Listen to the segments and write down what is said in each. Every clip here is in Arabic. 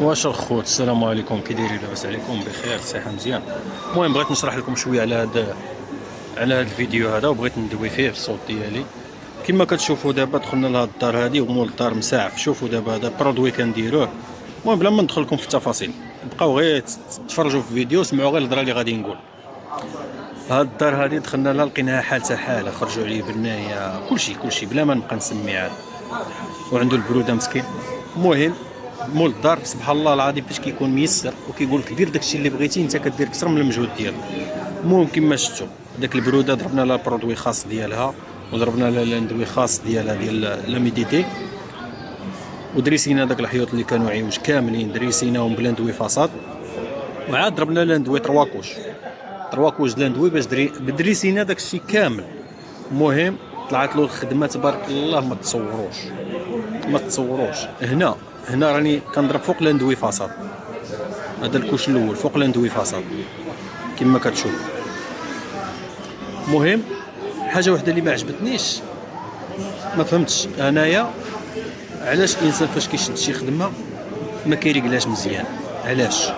واش الخوت، السلام عليكم، كي دايرين؟ لاباس عليكم؟ بخير، صحه مزيان. المهم بغيت نشرح لكم شويه على هذا الفيديو هذا، وبغيت ندوي فيه بالصوت ديالي. كما كتشوفوا دابا دخلنا لهاد الدار هذه، ومول الدار مساعف. شوفوا دابا هذا برودوي كنديروه. المهم بلا ما ندخل لكم في التفاصيل، بقاو غير تفرجوا في الفيديو، سمعوا غير الهضره اللي غادي نقول. هاد الدار هذه دخلنا لها لقيناها حالتها حاله، خرجوا عليه بنايه كلشي بلا ما نبقى نسمي عاد. وعنده البروده مسكين. المهم مول الدار سبحان الله العظيم فاش كيكون ميسر وكيقول لك دير داكشي اللي بغيتي، انت كدير اكثر من المجهود ديالك. المهم كما شفتوا داك البروده ضربنا لها برودوي خاص ديالها، وضربنا لها لاندوي خاص ديالها ديال لاميديتي، ودريسينا داك الحيوط اللي كانوا عيوج كاملين دريسيناهم بلاندوي فاصاد، وعاد ضربنا لاندوي تروا كوش لاندوي باش دريسينا داك الشيء كامل. المهم طلعت له الخدمه تبارك الله ما تصوروش. هنا راني كنضرب فوق لاندوي فاصاد، هذا الكوش الاول فوق لاندوي فاصاد كما كتشوف. المهم حاجه وحده اللي ما عجبتنيش، ما فهمتش انايا علاش الانسان فاش كيشد شي خدمه ما كيريقلاش مزيان. علاش؟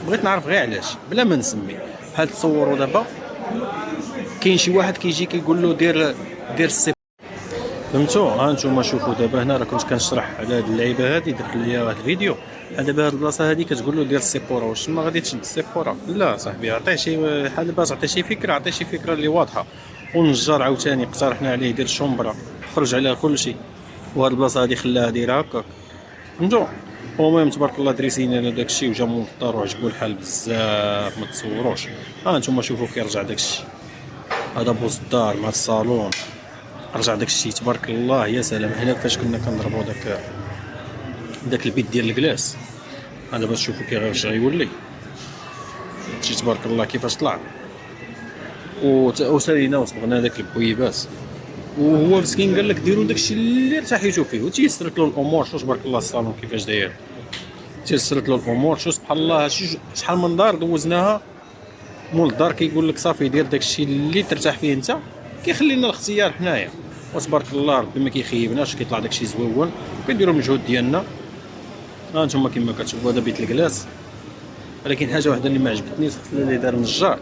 بغيت نعرف غير علاش بلا ما نسمي. بحال تصوروا دابا كاين شي واحد كيجي كيقول له دير السي. فهمتوا؟ ها نتوما شوفوا دابا هنا راه كنت كنشرح على هاد اللعيبه هادي، درت ليا واحد الفيديو. دابا هاد البلاصه هادي كتقول له دير السيبورا، واش ما غادي تشد السيبورا؟ لا صاحبي، عطيه شي حال باش عطيه شي فكره اللي واضحه. والنجار عاوتاني اقترحنا عليه يدير شومبرا، خرج عليها كلشي، وهاد البلاصه هادي خلاها دايره هكاك. فهمتوا؟ المهم تبارك الله دريسينا لنا داكشي وجا من الدار وعجبو الحال بزاف، ما تصوروش. ها نتوما شوفوا كيرجع داكشي، هذا بوس الدار مع الصالون، رجع داكشي تبارك الله يا سلام. هنا فاش كنا كنضربوا داك البيت ديال الكلاس، هذا باش تشوفوا كيفاش غيولي شي تبارك الله كيفاش طلع. وسالينا وصبغنا داك البويبات، وهو مسكين قال لك ديروا داكشي اللي ارتحيتوا فيه، وتيسرت له الامور. شوف تبارك الله الصالون كيفاش داير، تيسرت له الامور. شوف سبحان الله شحال من دار دوزناها. مول الدار كيقول لك صافي دير داكشي اللي ترتاح فيه انت، كيخلي لنا الاختيار حنايا. وتبارك الله ربي ما كيخيبناش، كيطلع داكشي زويون، كنديروا المجهود ديالنا. ها انتم كما كتشوفوا هذا بيت الكلاس. ولكن حاجه واحده اللي ما عجبتنيش اللي دار النجار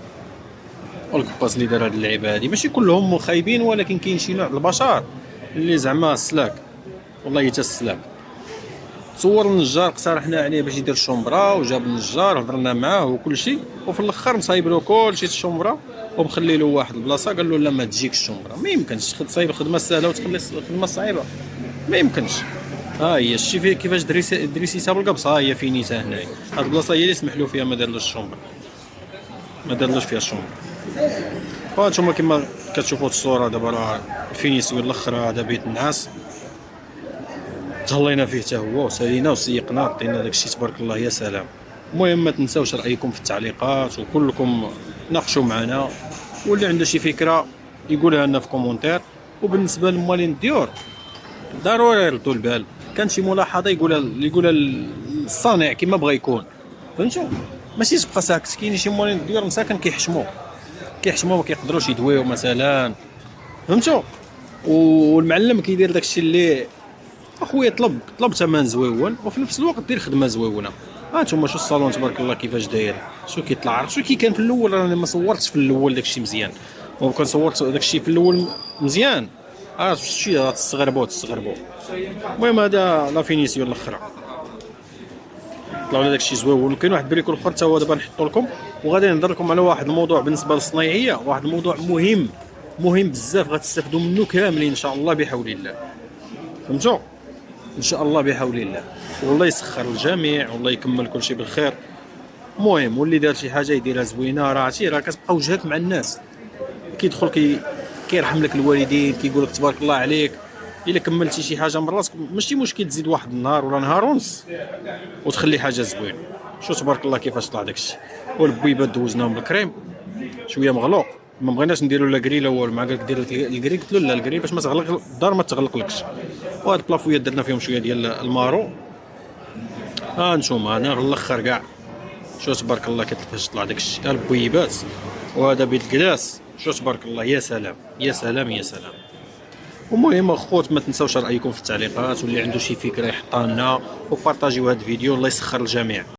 والكباس اللي دار هاد اللعيبه هادي. ماشي كلهم خايبين، ولكن كاين شي نوع البشر اللي زعما السلاك، والله حتى السلاك. تصور النجار اقترحنا عليه باش يدير الشومبرا، وجاب النجار هضرنا معاه وكل شيء، وفي الاخر مصايب له كلشي الشومبرا ومخلي له واحد البلاصه قال له لا ما تجيكش الشومبرا. ما يمكنش تصايب الخدمه السهله وتخلي الخدمه الصعيبه، ما يمكنش. ها هي شتي فيه كيفاش دريسيتها بالقبص. ها هي فينيتها هنايا، هاد البلاصه هي اللي سمح له فيها ما دارلوش الشومبرا، ما دارلوش فيها الشومبرا. وانتم كما كتشوفوا الصوره دابا راه الفينيسيون الاخر. هذا بيت النعاس تهلينا فيه حتى هو، وسالينا وسيقنا عطينا داكشي تبارك الله يا سلام. المهم ما تنساوش رايكم في التعليقات، وكلكم ناقشوا معنا، واللي عنده شي فكره يقولها لنا في كومونتير. وبالنسبه للموالين الديور ضروري يردوا البال، كان شي ملاحظه يقولها الصانع كما بغى يكون. فهمتوا؟ ماشي تبقى ساكت. كاين شي موالين الديور مساكن كيحشموا ما كيقدروش يدويو مثلا. فهمتوا؟ والمعلم كيدير داكشي اللي اخويا طلب ثمن زويون، وفي نفس الوقت دير خدمه زويونه. ها انتم شو الصالون تبارك الله كيفاش داير، شو كيطلع، شو كي كان في الاول. راني ما صورتش في الاول داكشي مزيان، وكان صورت داكشي في الاول مزيان. شتي تستغربوا. المهم هذا لا فينيسيون الاخرى طلعوا لنا داكشي زويون. وكاين واحد بريكول اخر حتى هو دابا نحطو لكم، وغادي نهضر لكم على واحد الموضوع بالنسبه للصنايعيه، واحد الموضوع مهم بزاف، غتستافدوا منه كاملين ان شاء الله بحول الله. فهمتوا؟ ان شاء الله بحول الله، والله يسخر الجميع والله يكمل كل شيء بالخير. المهم واللي دار شي حاجه يديرها زوينه، راه كتبقى وجهك مع الناس. كيدخل كيرحم لك الوالدين، كيقول لك تبارك الله عليك. الا كملتي شي حاجه من راسك ماشي مشكل تزيد واحد النهار ولا نهار ونص وتخلي حاجه زوينه. شو تبارك الله كيفاش طلع داكشي. والبويبات دوزناهم بالكريم شويه مغلوق، ما بغيناش نديروا لا كري لا والو. مع قالك دير الكري، قلت له لا الكري باش ما تغلق الدار ما تغلقلكش. وهاد البلافويات درنا فيهم شويه ديال المارو. ها نتوما انا الاخر كاع شو تبارك الله كيفاش طلع داكشي. البويبات وهذا بيت الكلاس شو تبارك الله يا سلام. ومهم الخوت ما تنساوش رايكم في التعليقات، واللي عنده شي فكره يحطها لنا، وبارطاجيو هذا الفيديو. الله يسخر الجميع.